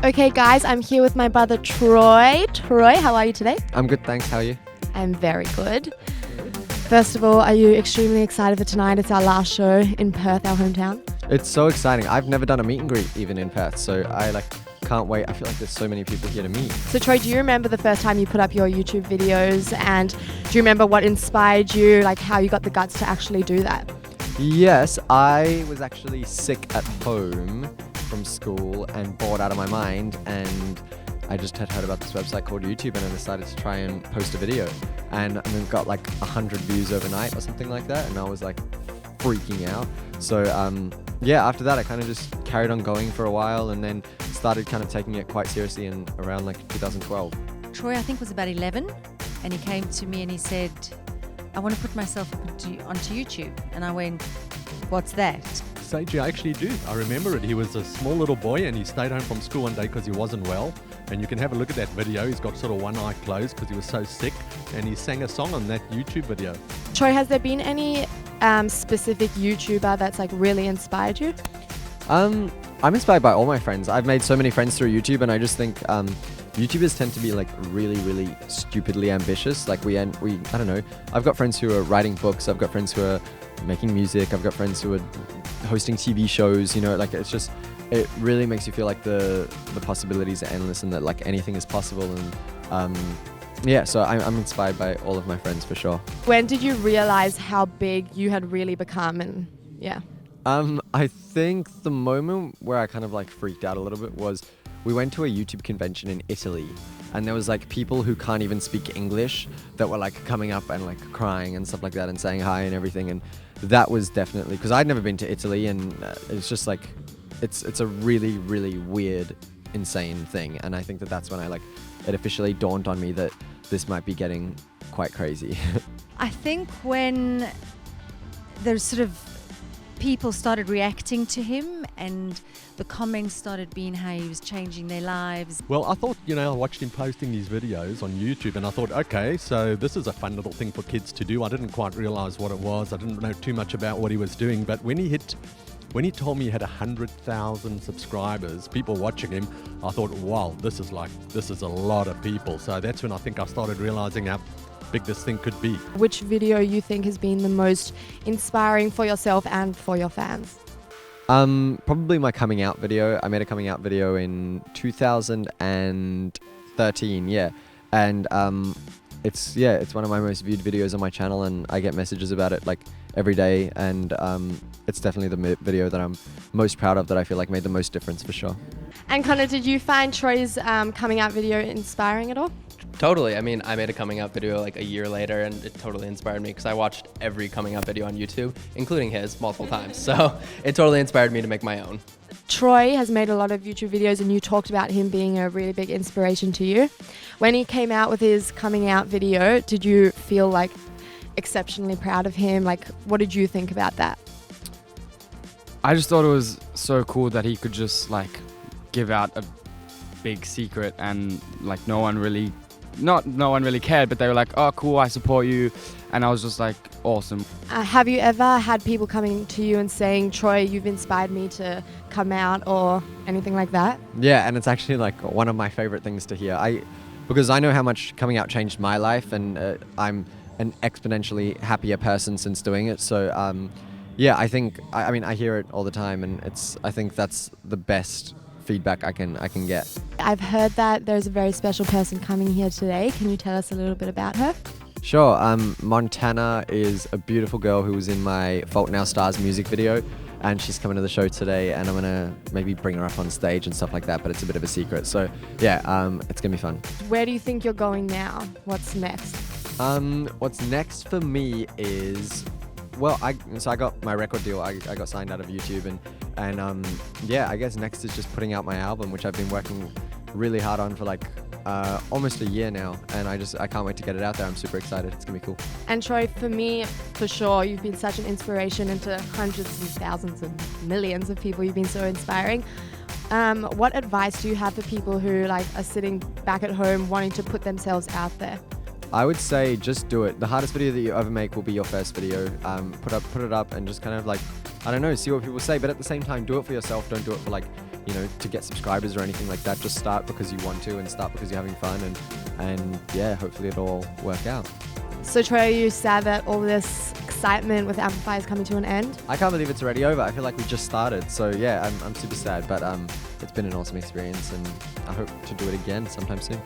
Okay, guys, I'm here with my brother Troye. Troye, how are you today? I'm good, thanks. How are you? I'm very good. First of all, are you extremely excited for tonight? It's our last show in Perth, our hometown. It's so exciting. I've never done a meet and greet even in Perth, so I can't wait. I feel like there's so many people here to meet. So Troye, do you remember the first time you put up your YouTube videos, and do you remember what inspired you, like how you got the guts to actually do that? Yes, I was actually sick at home from school and bored out of my mind, and I just had heard about this website called YouTube, and I decided to try and post a video, and then got like 100 views overnight or something like that, and I was like freaking out. So yeah, after that I kind of just carried on going for a while, and then started kind of taking it quite seriously in around like 2012. Troye, I think, was about 11, and he came to me and he said, I want to put myself onto YouTube. And I went, what's that? Sage, I actually do. I remember it. He was a small little boy and he stayed home from school one day because he wasn't well. And you can have a look at that video. He's got sort of one eye closed because he was so sick. And he sang a song on that YouTube video. Troye, has there been any specific YouTuber that's like really inspired you? I'm inspired by all my friends. I've made so many friends through YouTube, and I just think YouTubers tend to be like really, really stupidly ambitious. Like I don't know. I've got friends who are writing books. I've got friends who are making music. I've got friends who are hosting TV shows. You know, like it really makes you feel like the possibilities are endless, and that like anything is possible. And yeah, so I'm inspired by all of my friends for sure. When did you realize how big you had really become? And yeah. I think the moment where I kind of like freaked out a little bit was we went to a YouTube convention in Italy, and there was like people who can't even speak English that were like coming up and like crying and stuff like that and saying hi and everything. And that was definitely, because I'd never been to Italy, and it's just like, it's a really, really weird, insane thing. And I think that's when it officially dawned on me that this might be getting quite crazy. I think when there's sort of people started reacting to him and the comments started being how he was changing their lives. Well, I thought, I watched him posting these videos on YouTube and I thought, okay, so this is a fun little thing for kids to do. I didn't quite realize what it was. I didn't know too much about what he was doing. But when he told me he had 100,000 subscribers, people watching him, I thought, wow, this is a lot of people. So that's when I think I started realizing how big this thing could be. Which video you think has been the most inspiring for yourself and for your fans? Probably my coming out video. I made a coming out video in 2013, yeah. And it's one of my most viewed videos on my channel, and I get messages about it like every day, and it's definitely the video that I'm most proud of, that I feel like made the most difference for sure. And Connor, did you find Troye's coming out video inspiring at all? Totally. I mean, I made a coming out video like a year later, and it totally inspired me because I watched every coming out video on YouTube, including his, multiple times. So it totally inspired me to make my own. Troye has made a lot of YouTube videos, and you talked about him being a really big inspiration to you. When he came out with his coming out video, did you feel like exceptionally proud of him? Like, what did you think about that? I just thought it was so cool that he could just like give out a big secret, and like no one really cared, but they were like, oh cool, I support you. And I was just like, awesome. Have you ever had people coming to you and saying, Troye, you've inspired me to come out, or anything like that? Yeah, and it's actually like one of my favorite things to hear. Because I know how much coming out changed my life, and I'm an exponentially happier person since doing it. So yeah, I think I hear it all the time, and I think that's the best feedback I can get. I've heard that there's a very special person coming here today. Can you tell us a little bit about her? Sure. Montana is a beautiful girl who was in my Fault in Our Stars music video, and she's coming to the show today, and I'm gonna maybe bring her up on stage and stuff like that, but it's a bit of a secret. So yeah, it's gonna be fun. Where do you think you're going now? What's next? What's next for me is, well, I got my record deal. I got signed out of YouTube, and yeah, I guess next is just putting out my album, which I've been working really hard on for like almost a year now, and I can't wait to get it out there. I'm super excited. It's gonna be cool. And Troye, for me, for sure, you've been such an inspiration, and to hundreds and thousands and millions of people. You've been so inspiring. What advice do you have for people who like are sitting back at home wanting to put themselves out there? I would say just do it. The hardest video that you ever make will be your first video. Put it up and just kind of like, I don't know, see what people say, but at the same time, do it for yourself. Don't do it for like you know, to get subscribers or anything like that. Just start because you want to and start because you're having fun, and yeah, hopefully it'll all work out. So Troye, you sad that all this excitement with Amplify is coming to an end? I can't believe it's already over. I feel like we just started. So yeah, I'm super sad, but it's been an awesome experience, and I hope to do it again sometime soon.